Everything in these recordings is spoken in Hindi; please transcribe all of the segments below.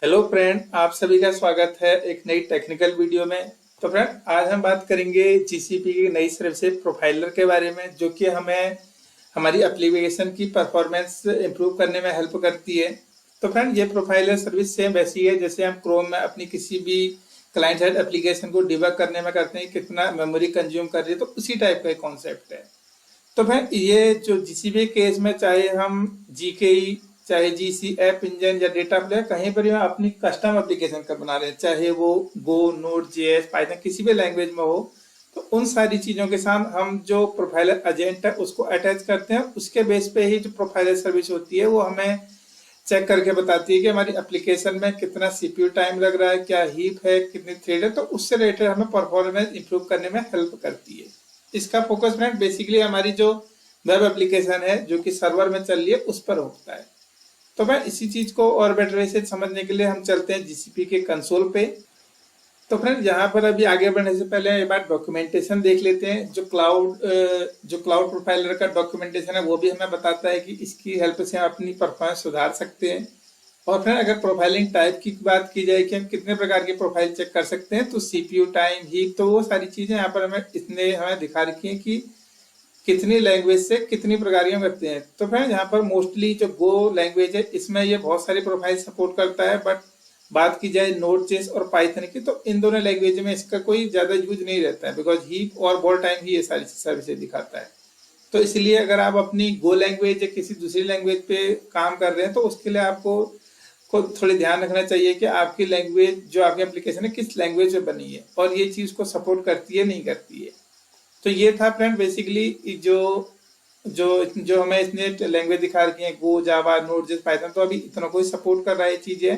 हेलो फ्रेंड, आप सभी का स्वागत है एक नई टेक्निकल वीडियो में। तो फ्रेंड, आज हम बात करेंगे जीसीपी की नई सर्विस प्रोफाइलर के बारे में, जो कि हमें हमारी एप्लीकेशन की परफॉर्मेंस इंप्रूव करने में हेल्प करती है। तो फ्रेंड, ये प्रोफाइलर सर्विस सेम वैसी है जैसे हम क्रोम में अपनी किसी भी क्लाइंट साइड एप्लीकेशन को डिबग करने में करते हैं, कितना मेमोरी कंज्यूम कर रही है, तो उसी टाइप का कॉन्सेप्ट है। तो मैं ये जो जीसीबी केस में, चाहे हम जीकेई, चाहे जीसी ऐप इंजन या डेटा प्लेयर, कहीं पर भी हम अपनी कस्टम एप्लीकेशन का बना रहे हैं, चाहे वो गो, नोड जेएस, पाइथन किसी भी लैंग्वेज में हो, तो उन सारी चीजों के साथ हम जो प्रोफाइलर एजेंट है उसको अटैच करते हैं। उसके बेस पे ही जो प्रोफाइलर सर्विस होती है वो हमें चेक करके बताती है कि हमारी एप्लीकेशन में कितना सीपीयू टाइम लग रहा है, क्या हीप है, कितनी थ्रेड है, तो उससे रिलेटेड हमें परफॉर्मेंस इंप्रूव करने में हेल्प करती है। इसका फोकस फ्रेंड बेसिकली हमारी जो वेब एप्लीकेशन है जो कि सर्वर में चल रही है उस पर होता है। तो मैं इसी चीज को और बेटर वे से समझने के लिए हम चलते हैं जीसीपी के कंसोल पे। तो फ्रेंड, यहाँ पर अभी आगे बढ़ने से पहले एक बार डॉक्यूमेंटेशन देख लेते हैं। जो क्लाउड प्रोफाइलर का डॉक्यूमेंटेशन है वो भी हमें बताता है कि इसकी हेल्प से हम अपनी परफॉर्मेंस सुधार सकते हैं। और फिर अगर प्रोफाइलिंग टाइप की बात की जाए कि हम कितने प्रकार की प्रोफाइल चेक कर सकते हैं, तो सीपीयू टाइम, हीप, तो वो सारी चीजें यहाँ पर हमें दिखा रखी है कि कितनी लैंग्वेज से कितनी प्रकार की करते हैं। तो फिर यहाँ पर मोस्टली जो गो लैंग्वेज है इसमें ये बहुत सारी प्रोफाइल सपोर्ट करता है, बट बात की जाए नोड जेएस और पाइथन की, तो इन दोनों लैंग्वेज में इसका कोई ज्यादा यूज नहीं रहता है, बिकॉज हीप और बॉल टाइम ही ये सारी सर्विसेज दिखाता है। तो इसलिए अगर आप अपनी गो लैंग्वेज या किसी दूसरी लैंग्वेज पे काम कर रहे हैं तो उसके लिए आपको को थोड़ी ध्यान रखना चाहिए कि आपकी लैंग्वेज, जो आपकी एप्लीकेशन है, किस लैंग्वेज में बनी है और ये चीज को सपोर्ट करती है नहीं करती है। तो ये था फ्रेंड बेसिकली जो जो जो हमें इसने लैंग्वेज दिखा रखी है, गो, जावा, नोड जेएस, पाइथन, तो अभी इतना कोई सपोर्ट कर रहा है चीजें।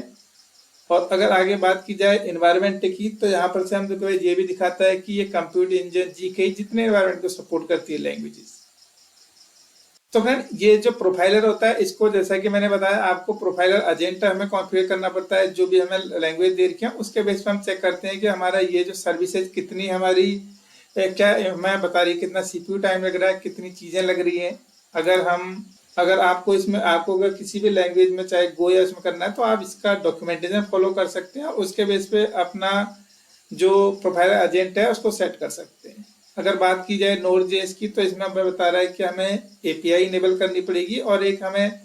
और अगर आगे बात की जाए इन्वायरमेंट की, तो यहाँ पर से हम देखो ये भी दिखाता है कि ये कंप्यूटर इंजन, जीके, जितने इन्वायरमेंट को सपोर्ट करती है लैंग्वेजेस। तो फ्रेंड, ये जो प्रोफाइलर होता है इसको, जैसा कि मैंने बताया आपको, प्रोफाइलर एजेंट हमें कॉन्फ़िगर करना पड़ता है। जो भी हमें लैंग्वेज दे रखी है उसके बेस पे हम चेक करते हैं कि हमारा ये जो सर्विसेज कितनी हमारी क्या मैं बता रही, कितना सीपीयू टाइम लग रहा है, कितनी चीजें लग रही हैं। अगर आपको इसमें, आपको अगर किसी भी लैंग्वेज में चाहे गो या उसमें करना है, तो आप इसका डॉक्यूमेंटेशन फॉलो कर सकते हैं और उसके बेस पे अपना जो प्रोफाइल एजेंट है उसको सेट कर सकते हैं। अगर बात की जाए नोड जेएस की, तो इसमें हमें बता रहा है कि हमें एपीआई इनेबल करनी पड़ेगी और एक हमें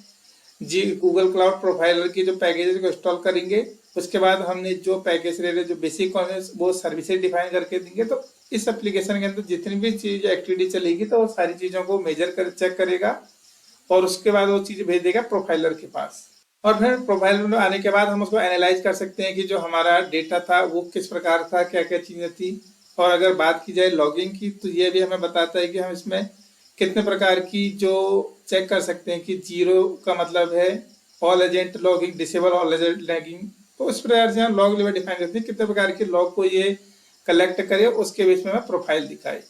जी गूगल क्लाउड प्रोफाइलर की जो पैकेजेस को इंस्टॉल करेंगे, उसके बाद हमने जो पैकेज रहे जो बेसिक वो सर्विसेज डिफाइन करके देंगे। तो इस एप्लीकेशन के अंदर जितनी भी चीज एक्टिविटी चलेगी तो वो सारी चीजों को मेजर कर चेक करेगा और उसके बाद वो चीज भेज देगा प्रोफाइलर के पास। और फिर प्रोफाइलर में आने के बाद हम उसको एनालाइज कर सकते हैं कि जो हमारा डेटा था वो किस प्रकार था, क्या क्या चीजें थी। और अगर बात की जाए लॉगिंग की, तो ये भी हमें बताता है कि हम इसमें कितने प्रकार की जो चेक कर सकते हैं कि जीरो का मतलब है all agent logging, disable all agent logging. तो इस प्रकार से हम लॉग लेवल डिफाइन करते हैं कितने प्रकार के लॉग को ये कलेक्ट करे, उसके बेस में हमें प्रोफाइल दिखाए।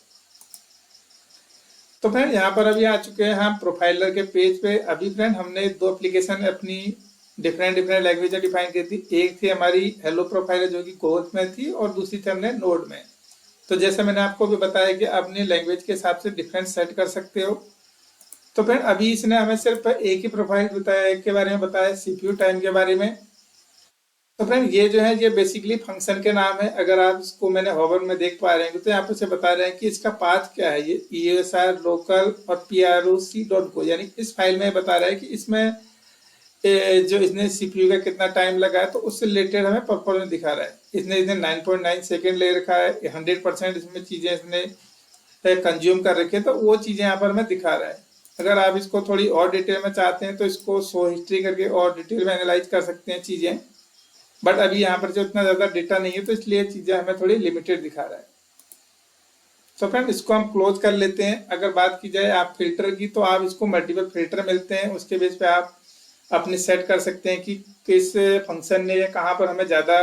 तो फ्रेंड, यहाँ पर अभी आ चुके हैं हम प्रोफाइलर के पेज पे। अभी फ्रेंड हमने दो एप्लीकेशन अपनी डिफरेंट डिफरेंट लैंग्वेज डिफाइन की थी। एक थी हमारी हेलो प्रोफाइलर जो कि गो में थी और दूसरी थी हमने नोड में। तो जैसे मैंने आपको भी बताया कि अपनी लैंग्वेज के हिसाब से डिफरेंट सेट कर सकते हो। तो फ्रेंड, अभी इसने हमें सिर्फ एक ही प्रोफाइल बताया, एक के बारे में बताया, सीपीयू टाइम के बारे में। तो फ्रेंड, ये जो है ये बेसिकली फंक्शन के नाम है। अगर आप इसको, मैंने होवर में देख पा रहे हैं, तो यहाँ पर से बता रहे हैं कि इसका पाथ क्या है। ये ESR लोकल और PROC.go, यानी इस फाइल में बता रहा है कि इसमें जो इसने सीपीयू का कितना टाइम लगा है, तो उससे रिलेटेड हमें परफॉर्मेंस दिखा रहा है। इसने 9.9 सेकेंड ले रखा है, 100% इसमें चीजें इसने कंज्यूम कर रखी है, तो वो चीजें यहाँ पर हमें दिखा रहा है। अगर आप इसको थोड़ी और डिटेल में चाहते हैं तो इसको शो हिस्ट्री करके और डिटेल में एनालाइज कर सकते हैं चीजें, बट अभी यहाँ पर जो इतना ज्यादा डेटा नहीं है तो इसलिए चीजें हमें थोड़ी लिमिटेड दिखा रहा है। तो फ्रेंड, इसको हम क्लोज कर लेते हैं। अगर बात की जाए आप फिल्टर की, तो आप इसको मल्टीपल फिल्टर मिलते हैं, उसके बेस पे आप अपने सेट कर सकते हैं कि किस फंक्शन ने या कहाँ पर हमें ज्यादा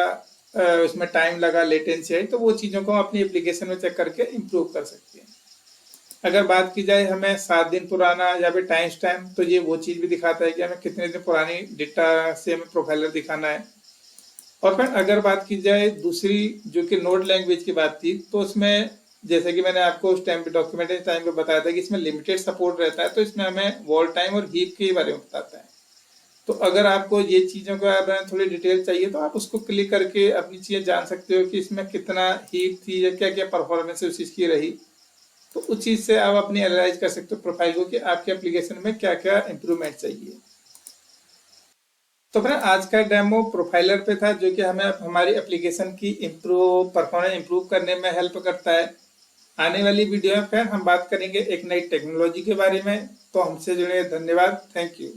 उसमें टाइम लगा, लेटेंसी है, तो वो चीजों को हम अपनी एप्लीकेशन में चेक करके इम्प्रूव कर सकते हैं। अगर बात की जाए हमें 7 दिन पुराना या फिर टाइम स्टैम्प, तो ये वो चीज भी दिखाता है कि हमें कितने दिन पुरानी डेटा से हमें प्रोफाइलर दिखाना है। और फिर अगर बात की जाए दूसरी जो कि नोड लैंग्वेज की बात थी, तो उसमें जैसे कि मैंने आपको उस टाइम पे डॉक्यूमेंटेशन टाइम पे बताया था कि इसमें लिमिटेड सपोर्ट रहता है, तो इसमें हमें वॉल टाइम और हीप के बारे में बताता है। तो अगर आपको ये चीज़ों के बारे में थोड़ी डिटेल चाहिए तो आप उसको क्लिक करके अपनी चीज़ें जान सकते हो कि इसमें कितना हीट थी या क्या क्या परफॉर्मेंस उस चीज़ की रही। तो उस चीज़ से आप अपनी एनालाइज कर सकते हो प्रोफाइल को कि आपके एप्लीकेशन में क्या क्या इम्प्रूवमेंट चाहिए। तो फ्रेंड आज का डेमो प्रोफाइलर पे था, जो कि हमें हमारी एप्लीकेशन की परफॉर्मेंस इम्प्रूव करने में हेल्प करता है। आने वाली वीडियो में फ्रेंड हम बात करेंगे एक नई टेक्नोलॉजी के बारे में। तो हमसे जुड़े धन्यवाद। Thank you.